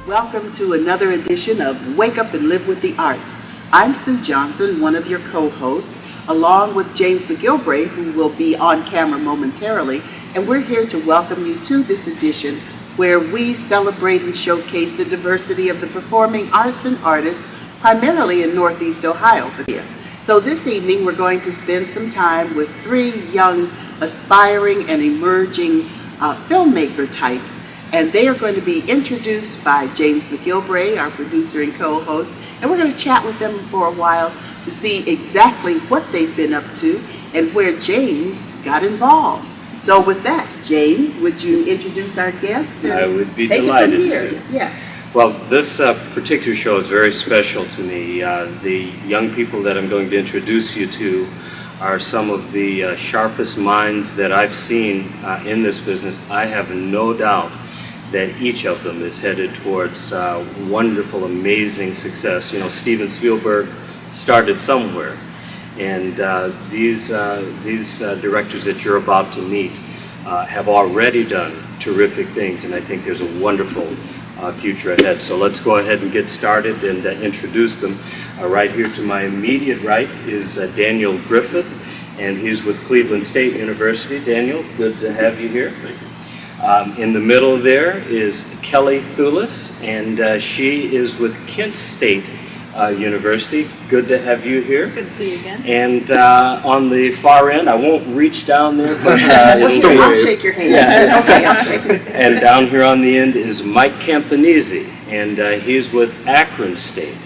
Welcome to another edition of Wake Up and Live with the Arts. I'm Sue Johnson, one of your co-hosts, along with James McGilbray, who will be on camera momentarily, and we're here to welcome you to this edition where we celebrate and showcase the diversity of the performing arts and artists, primarily in Northeast Ohio. So this evening we're going to spend some time with three young, aspiring and emerging filmmaker types, and they are going to be introduced by James McGilbray, our producer and co-host, and we're going to chat with them for a while to see exactly what they've been up to and where James got involved. So with that, James, would you introduce our guests? I would be take delighted. It from here. Yeah. Well, this particular show is very special to me. The young people that I'm going to introduce you to are some of the sharpest minds that I've seen in this business. I have no doubt that each of them is headed towards wonderful, amazing success. You know, Steven Spielberg started somewhere, and these directors that you're about to meet have already done terrific things, and I think there's a wonderful future ahead. So let's go ahead and get started and introduce them. Right here to my immediate right is Daniel Griffith, and he's with Cleveland State University. Daniel, good to have you here. Thank you. In the middle there is Kelly Thewlis, and she is with Kent State University. Good to have you here. Good to see you again. And on the far end, I won't reach down there, but I'll shake your hand. Yeah. Okay, I'll shake your hand. And down here on the end is Mike Campanizzi, and he's with Akron State.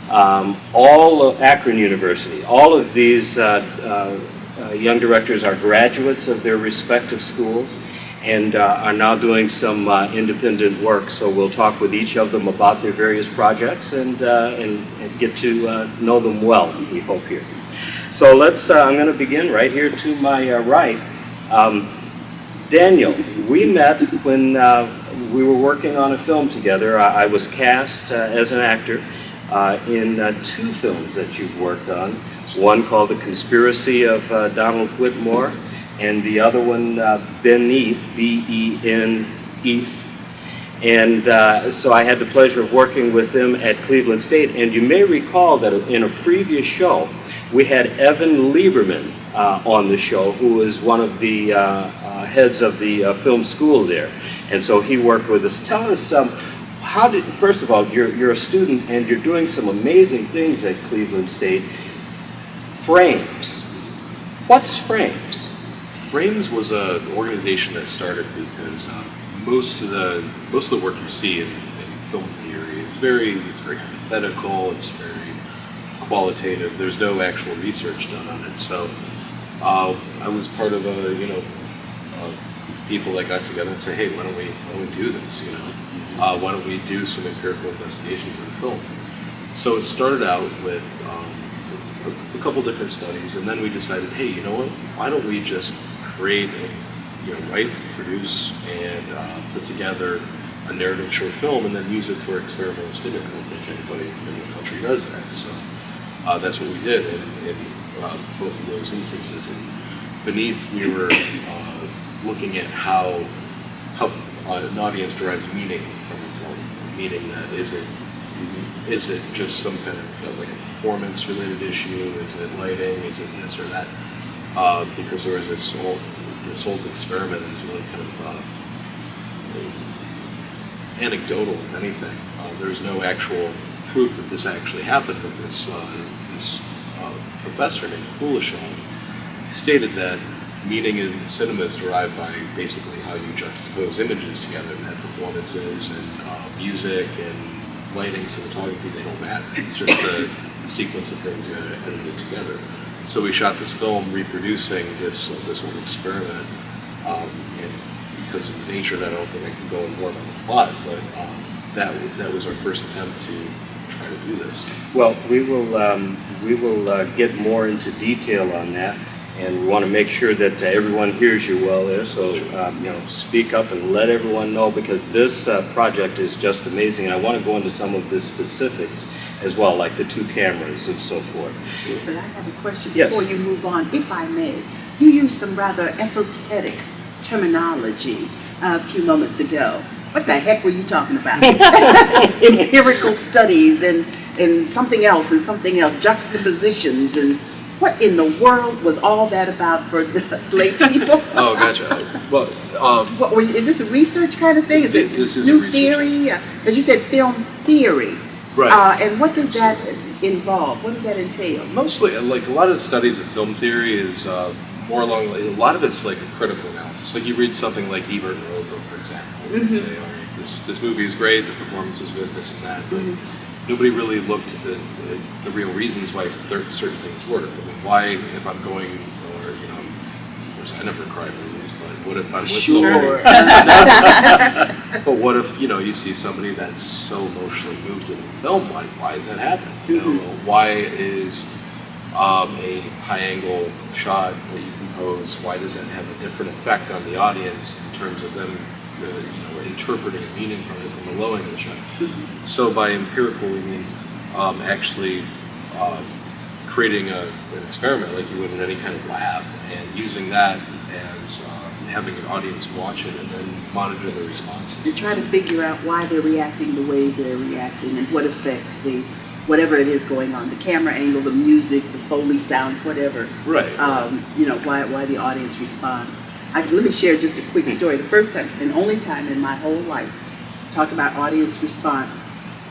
All of Akron University. All of these young directors are graduates of their respective schools and are now doing some independent work. So we'll talk with each of them about their various projects and get to know them well, we hope here. So let's, I'm going to begin right here to my right. Daniel, we met when we were working on a film together. I was cast as an actor in two films that you've worked on. One called The Conspiracy of Donald Whitmore, and the other one, Beneath, B-E-N-E-Th. And so I had the pleasure of working with them at Cleveland State. And you may recall that in a previous show, we had Evan Lieberman on the show, who is one of the heads of the film school there. And so he worked with us. Tell us, how did, first of all, you're a student and you're doing some amazing things at Cleveland State. Frames. What's Frames? Frames was an organization that started because most of the work you see in film theory is very hypothetical. It's very qualitative. There's no actual research done on it. So I was part of people that got together and said, hey, why don't we do this? You know, why don't we do some empirical investigations in film? So it started out with a couple different studies, and then we decided, hey, you know what? Why don't we just create, write, produce, and put together a narrative short film, and then use it for experimental stimuli. I don't think anybody in the country does that. So that's what we did in both of those instances. And Beneath, we were looking at how an audience derives meaning from a film. Meaning that is it just some kind of like a performance-related issue? Is it lighting? Is it this or that? Because there was this whole experiment that was really kind of anecdotal, if anything. There's no actual proof that this actually happened, but this professor named Thewlis stated that meaning in cinema is derived by basically how you juxtapose images together, and that performances and music and lighting, cinematography, they don't matter. It's just the sequence of things that are edited together. So we shot this film reproducing this whole experiment, and because of the nature of that, I don't think I can go in more about the plot, but that was our first attempt to try to do this. Well, we will get more into detail on that, and we want to make sure that everyone hears you well there. So speak up and let everyone know, because this project is just amazing. And I want to go into some of the specifics as well, like the two cameras and so forth. But I have a question Yes. before you move on, if I may. You used some rather esoteric terminology a few moments ago. what the heck were you talking about? Empirical studies and something else and something else, juxtapositions, and what in the world was all that about for us lay people? Oh, gotcha. Well, is this a research kind of thing? Is it this is new a research theory? As you said, film theory. Right. And what does that involve? What does that entail? Mostly, like a lot of the studies of film theory is more along, a lot of it's like a critical analysis. Like you read something like Ebert or Oprah, for example, and say, all right, this movie is great, the performance is good, this and that, but nobody really looked at the real reasons why certain things work. I mean, why, if I'm going, or, you know, of course I never cry movies, but what if I'm with Sure. But what if, you know, you see somebody that's so emotionally moved in a film, why does that happen? You know, why is a high angle shot that you compose, why does that have a different effect on the audience in terms of them you know, interpreting a meaning from it from a low angle shot? So by empirical we mean actually creating an experiment like you would in any kind of lab, and using that as having an audience watch it and then monitor the responses. They're trying to figure out why they're reacting the way they're reacting and what affects whatever it is going on, the camera angle, the music, the Foley sounds, whatever. Right. You know, why the audience responds. Let me share just a quick story. The first time and only time in my whole life to talk about audience response.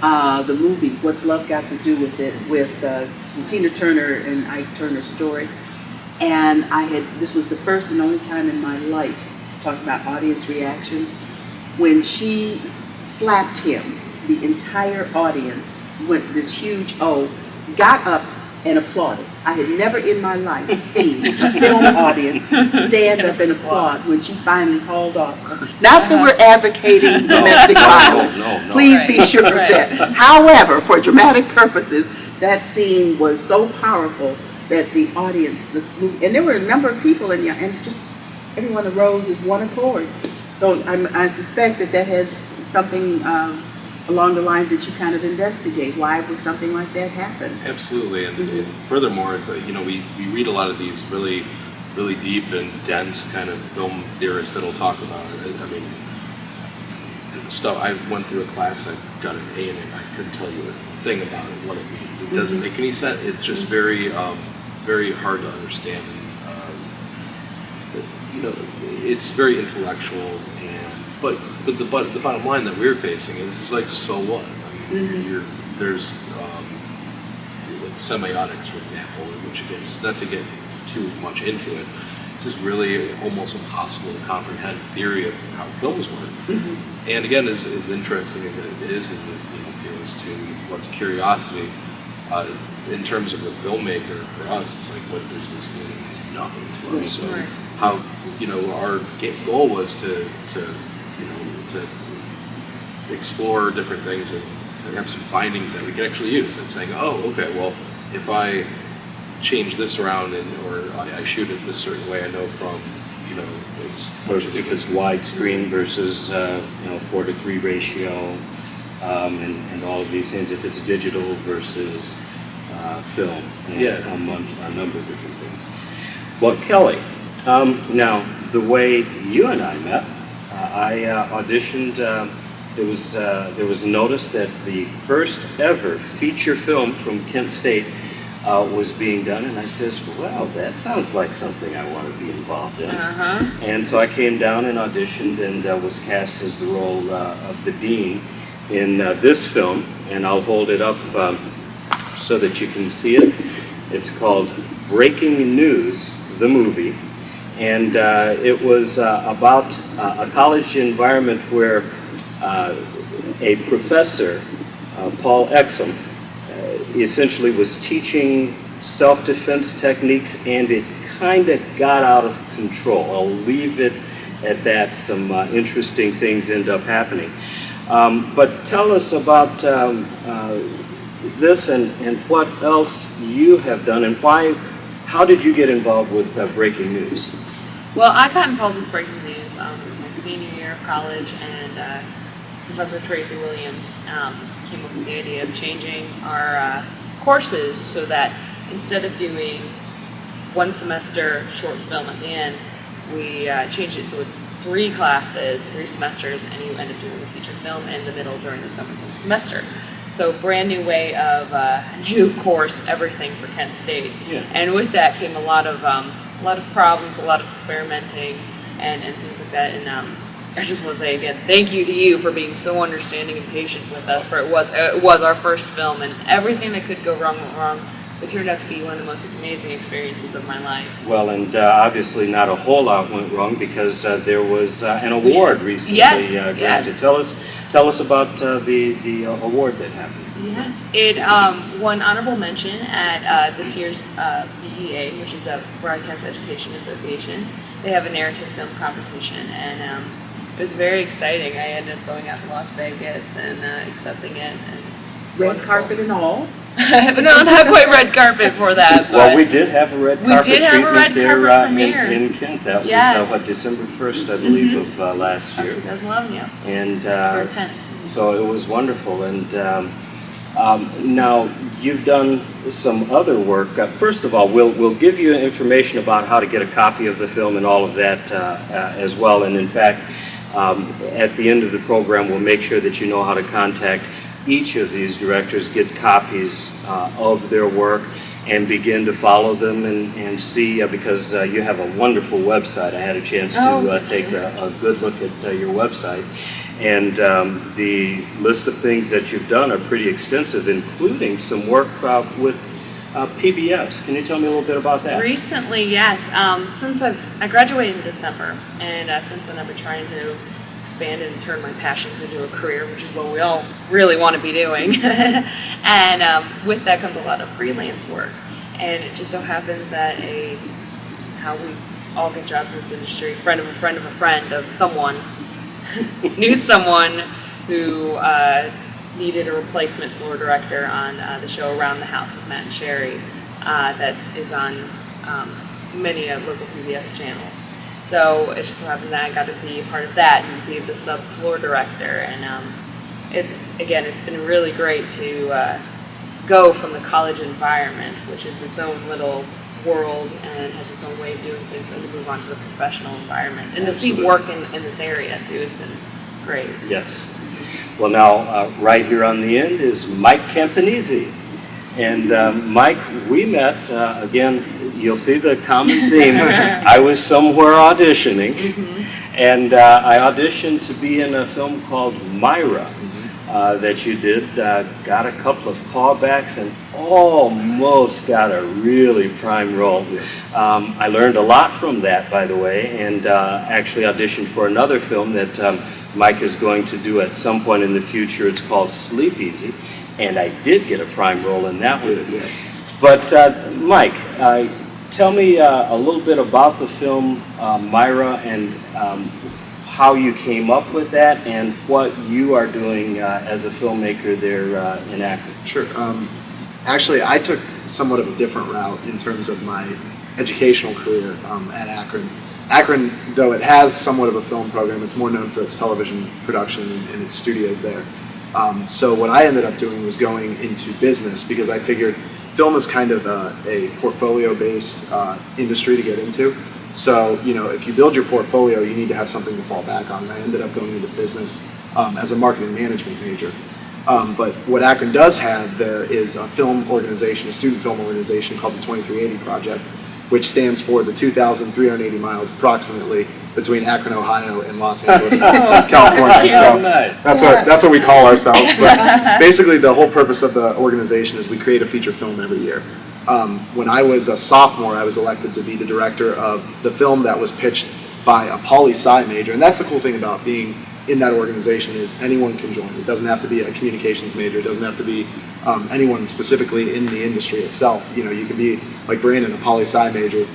The movie, What's Love Got to Do with It, with Tina Turner and Ike Turner's story. And this was the first and only time in my life to talk about audience reaction. When she slapped him, the entire audience went this huge O, got up and applauded. I had never in my life seen a film audience stand up and applaud when she finally hauled off. Not that we're advocating domestic violence. No. Please be sure of that. However, for dramatic purposes, that scene was so powerful that the audience, and there were a number of people in there, and just everyone arose as one accord. So I suspect that has something along the lines that you kind of investigate. Why would something like that happen? Absolutely, and furthermore, it's you know, we read a lot of these really, really deep and dense kind of film theorists that'll talk about it. I mean, stuff. I went through a class, I got an A in it, I couldn't tell you a thing about it, what it means. It doesn't make any sense. It's just very, very hard to understand. You know, it's very intellectual, but the bottom line that we're facing is like, so what? I mean, there's like semiotics, for example, which is not to get too much into it. It's just really almost impossible to comprehend theory of how films work. And again, as interesting as it is, it goes to what's curiosity. In terms of the filmmaker, for us, it's like, what does this mean? It's nothing to us. So how, you know, our goal was to explore different things and have some findings that we could actually use. And saying, oh, okay, well, if I change this around or I shoot it this certain way, I know from, you know, if it's widescreen versus 4:3 ratio, and all of these things. If it's digital versus film, and a number of different things. Well, Kelly, now the way you and I met, I auditioned. There was notice that the first ever feature film from Kent State was being done, and I says, well, that sounds like something I want to be involved in. And so I came down and auditioned and was cast as the role of the dean in this film, and I'll hold it up so that you can see it. It's called Breaking News, the movie, and it was about a college environment where a professor, Paul Exum, essentially was teaching self-defense techniques, and it kind of got out of control. I'll leave it at that. Some interesting things end up happening. But tell us about this and what else you have done, and how did you get involved with Breaking News? Well, I got involved with Breaking News. It was my senior year of college, and Professor Tracy Williams came up with the idea of changing our courses so that instead of doing one semester short film at the end, we changed it so it's 3 classes, 3 semesters, and you end up doing a feature film in the middle during the summer semester. So brand new way of new course, everything for Kent State. Yeah. And with that came a lot of problems, a lot of experimenting, and things like that. And I just want to say again, thank you to you for being so understanding and patient with us. For it was our first film, and everything that could go wrong went wrong. It turned out to be one of the most amazing experiences of my life. Well, and obviously not a whole lot went wrong because there was an award recently granted. Yes. Tell us about the award that happened. Yes, it won honorable mention at this year's BEA, which is a Broadcast Education Association. They have a narrative film competition, and it was very exciting. I ended up going out to Las Vegas and accepting it. And Red wonderful. carpet and all. No, not quite red carpet for that. Well, but we did have a red carpet treatment there in Kent. That was what, December 1st, I believe, of last year. 2011, yeah. And For a tent. so it was wonderful. And now you've done some other work. First of all, we'll give you information about how to get a copy of the film and all of that as well. And in fact, at the end of the program, we'll make sure that you know how to contact each of these directors, get copies of their work, and begin to follow them and see, because you have a wonderful website. I had a chance to take a good look at your website. And the list of things that you've done are pretty extensive, including some work with PBS. Can you tell me a little bit about that? Recently, yes. Since I graduated in December, and since then I've been trying to expand and turn my passions into a career, which is what we all really want to be doing. And with that comes a lot of freelance work. And it just so happens that how we all get jobs in this industry, friend of a friend of a friend of someone, knew someone who needed a replacement floor director on the show Around the House with Matt and Sherry that is on many local PBS channels. So it just so happened that I got to be a part of that and be the sub floor director. And it's been really great to go from the college environment, which is its own little world and has its own way of doing things, and to move on to the professional environment. And to see work in this area too has been great. Yes. Well, now right here on the end is Mike Campanizzi. And Mike, we met, again, you'll see the common theme. I was somewhere auditioning, and I auditioned to be in a film called Myra that you did. Got a couple of callbacks and almost got a really prime role. I learned a lot from that, by the way, and actually auditioned for another film that Mike is going to do at some point in the future. It's called Sleep Easy. And I did get a prime role in that one. Yes. But Mike, tell me a little bit about the film Myra and how you came up with that and what you are doing as a filmmaker there in Akron. Sure. Actually, I took somewhat of a different route in terms of my educational career at Akron. Akron, though it has somewhat of a film program, it's more known for its television production and its studios there. So what I ended up doing was going into business because I figured film is kind of a portfolio-based industry to get into. So, you know, if you build your portfolio, you need to have something to fall back on. And I ended up going into business as a marketing management major. But what Akron does have there is a film organization, a student film organization called the 2380 Project, which stands for the 2,380 miles approximately between Akron, Ohio and Los Angeles, California. So that's what we call ourselves. But basically the whole purpose of the organization is we create a feature film every year. When I was a sophomore, I was elected to be the director of the film that was pitched by a poli-sci major. And that's the cool thing about being in that organization is anyone can join. It doesn't have to be a communications major. It doesn't have to be anyone specifically in the industry itself. You know, you can be like Brandon, a poli-sci major,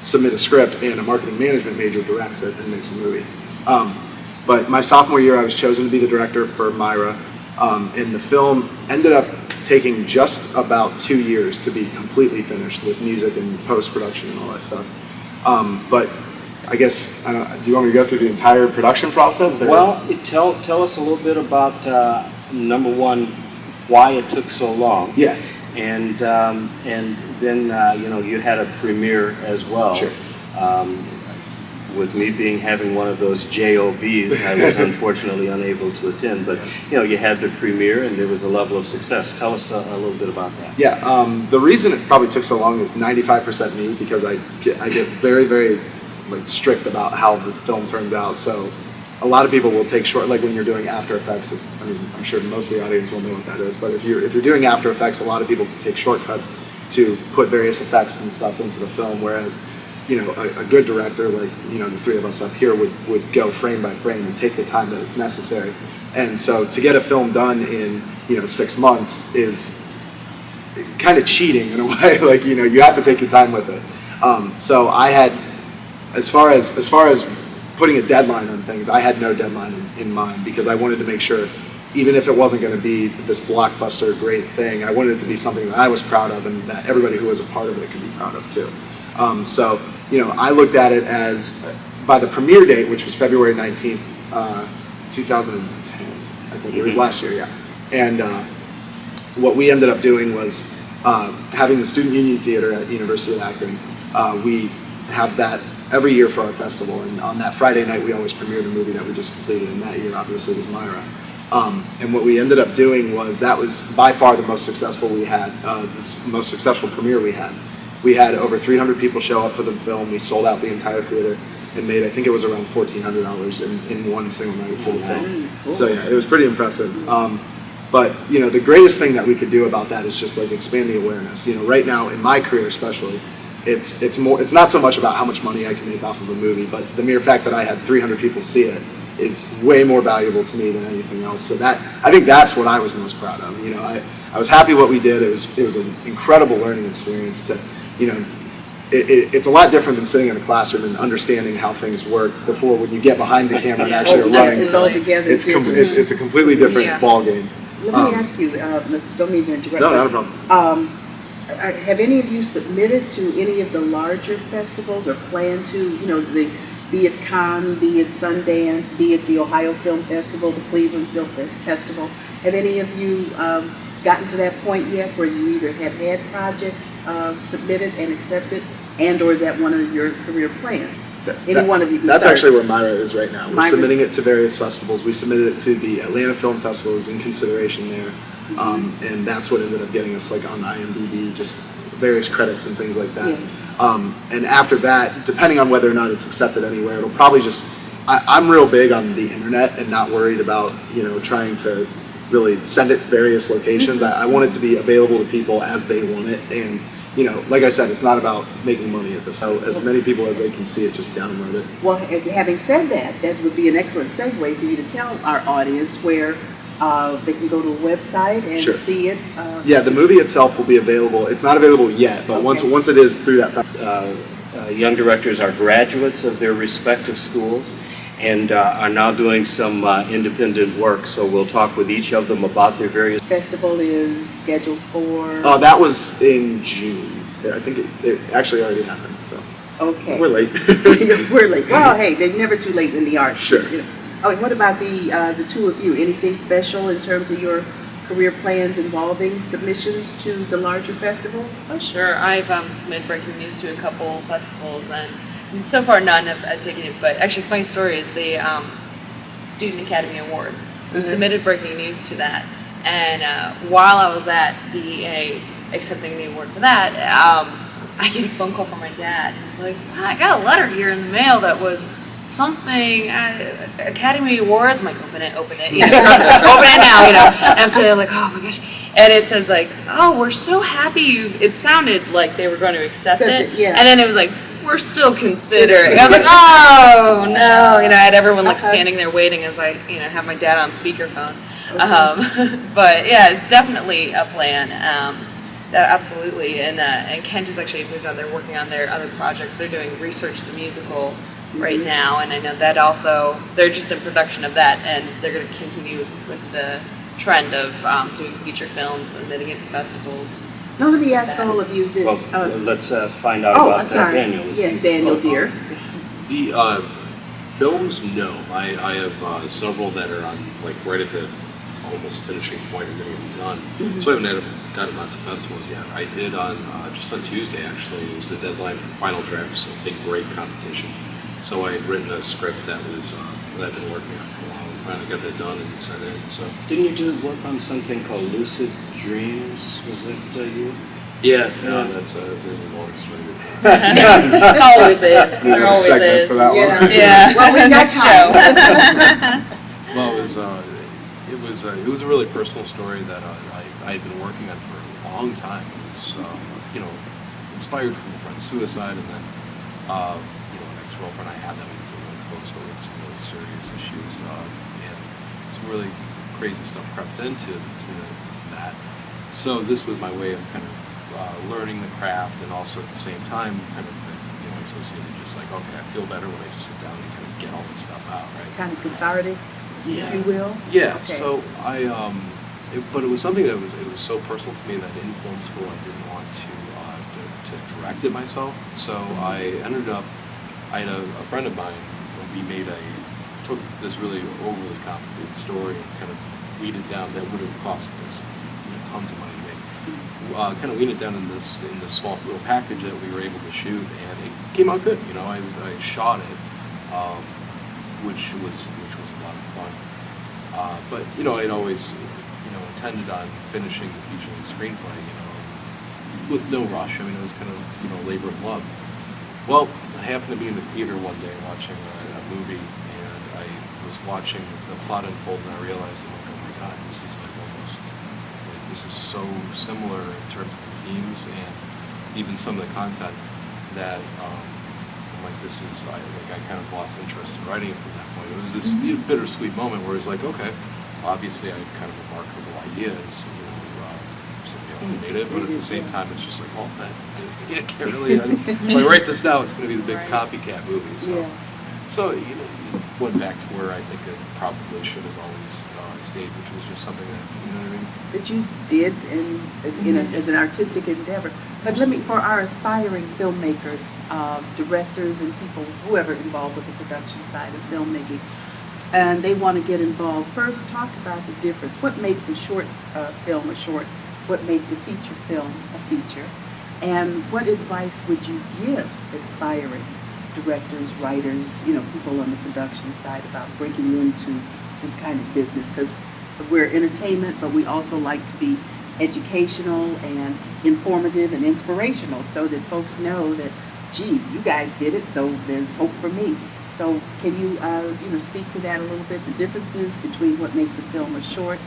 submit a script, and a marketing management major directs it and makes the movie. But my sophomore year, I was chosen to be the director for Myra, and the film ended up taking just about 2 years to be completely finished with music and post-production and all that stuff. But I guess, do you want me to go through the entire production process? Or? Well, tell us a little bit about, number one, why it took so long. Yeah. And then, you know, you had a premiere as well. Sure. with me being having one of those JOBs, I was unfortunately unable to attend. But you had the premiere, and there was a level of success. Tell us a little bit about that. Yeah, the reason it probably took so long is 95% me, because I get very, very strict about how the film turns out. So a lot of people will take short, like when you're doing After Effects. I mean, I'm sure most of the audience will know what that is. But if you're doing After Effects, a lot of people take shortcuts to put various effects and stuff into the film, whereas a good director like the three of us up here would go frame by frame and take the time that it's necessary. And so to get a film done in 6 months is kind of cheating in a way. Like you have to take your time with it. So I had, as far as putting a deadline on things, I had no deadline in mind, because I wanted to make sure, even if it wasn't going to be this blockbuster great thing, I wanted it to be something that I was proud of and that everybody who was a part of it could be proud of too. So I looked at it as, by the premiere date, which was February 19th, 2010, I think it was last year, yeah. And what we ended up doing was having the Student Union Theater at University of Akron. We have that every year for our festival, and on that Friday night we always premiere the movie that we just completed, and that year obviously was Myra. And what we ended up doing was, that was by far the most successful we had, the most successful premiere we had. We had over 300 people show up for the film. We sold out the entire theater and made, I think it was around $1,400 in one single night for the film. Cool. So yeah, it was pretty impressive. But the greatest thing that we could do about that is just expand the awareness. Right now in my career especially, it's not so much about how much money I can make off of a movie, but the mere fact that I had 300 people see it is way more valuable to me than anything else. So I think that's what I was most proud of. I was happy what we did. It was an incredible learning experience to, it's a lot different than sitting in a classroom and understanding how things work before, when you get behind the camera and actually are running. It's a completely different ball game. Let me ask you, don't mean to interrupt. No, not a problem. Have any of you submitted to any of the larger festivals, or plan to, be it Cannes, be it Sundance, be it the Ohio Film Festival, the Cleveland Film Festival? Have any of you gotten to that point yet where you either have had projects submitted and accepted, or is that one of your career plans? One of you can That's start. actually where Myra is right now. We're submitting it to various festivals. We submitted it to the Atlanta Film Festival, is in consideration there. And that's what ended up getting us on IMDb, just various credits and things like that. Yeah. And after that, depending on whether or not it's accepted anywhere, it'll probably just, I'm real big on the internet and not worried about, trying to really send it various locations. I want it to be available to people as they want it. And, like I said, it's not about making money at this point. As many people as they can see it, just download it. Well, having said that, that would be an excellent segue for you to tell our audience where they can go to a website and see it. Yeah, the movie itself will be available. It's not available yet, but once it is through that. Young directors are graduates of their respective schools and are now doing some independent work. So we'll talk with each of them about their various. Festival is scheduled for. Oh, that was in June. Yeah, I think it actually already happened. So. Okay. We're late. We're late. Well, hey, they're never too late in the arts. Sure. Oh, what about the two of you? Anything special in terms of your career plans involving submissions to the larger festivals? Oh, sure. I've submitted breaking news to a couple festivals, and so far none have taken it. But actually, funny story is the Student Academy Awards. We submitted breaking news to that, and while I was at BEA accepting the award for that, I get a phone call from my dad. He was like, I got a letter here in the mail that was something, Academy Awards. I'm like, open it, open it now, And I'm sitting there like, oh my gosh. And it says oh, we're so happy it sounded like they were going to accept it. Yeah. And then it was like, we're still considering. I was like, oh no. I had everyone standing there waiting as I, have my dad on speakerphone. But yeah, it's definitely a plan. Absolutely. And Kent is actually moved on. They're working on their other projects. They're doing Research the Musical right now, and I know that also they're just in production of that, and they're going to continue with the trend of doing feature films and getting into festivals. Now let me ask all of you this. Well, let's find out about that. Daniel. Yes, Daniel, dear. The films, no. I have several that are on right at the almost finishing point of getting them done. So I haven't gotten them out to festivals yet. I did on just on Tuesday actually. It was the deadline for final drafts, a big break competition. So I had written a script that I've been working on for a while. Finally got that done and sent in. So Didn't you do work on something called Lucid Dreams? Was that you? yeah, no, that's a really long story. It always is. We have There a always segment is. for that one. Yeah. Well, we got Next time. show. Well, it was a really personal story that I had been working on for a long time. It was inspired from a friend's suicide, and then an ex-girlfriend I had that we were really close with some really serious issues, and some really crazy stuff crept into that. So this was my way of kind of learning the craft, and also at the same time kind of associated just like, okay, I feel better when I just sit down and kind of get all this stuff out, right? Kind of cathartic, Yeah. if you will. Yeah. Okay. So but it was something that it was so personal to me that in film school I didn't want to direct it myself. So I ended up, I had a friend of mine. We took this really overly complicated story and kind of weeded it down. That would have cost us tons of money to make. Kind of weed it down in this small little package that we were able to shoot, and it came out good. I shot it, which was a lot of fun. But I'd always intended on finishing the feature-length screenplay, with no rush. I mean, it was kind of labor of love. Well, I happened to be in the theater one day watching a movie, and I was watching the plot unfold, and I realized, oh my God, this is this is so similar in terms of the themes and even some of the content that I'm like, this is, I kind of lost interest in writing it from that point. It was this bittersweet moment where it's like, okay, obviously I had kind of remarkable ideas, something made it, but at the same time it's just like, oh man, I can't really, if I write this now, it's going to be the big copycat movie. So went back to where I think it probably should have always stayed, which was just something that, you know what I mean? That you did as an artistic endeavor. But for our aspiring filmmakers, directors and people, whoever involved with the production side of filmmaking, and they want to get involved, first talk about the difference. What makes a short film a short? What makes a feature film a feature? And what advice would you give aspiring directors, writers, people on the production side about breaking into this kind of business? Because we're entertainment, but we also like to be educational and informative and inspirational, so that folks know that, gee, you guys did it, so there's hope for me. So can you speak to that a little bit, the differences between what makes a film a short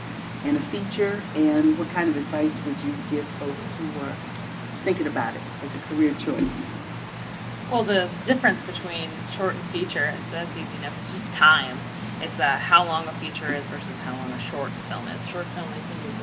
and a feature, and what kind of advice would you give folks who are thinking about it as a career choice? Well, the difference between short and feature, that's easy enough. It's just time. It's how long a feature is versus how long a short film is. Short film, I think, is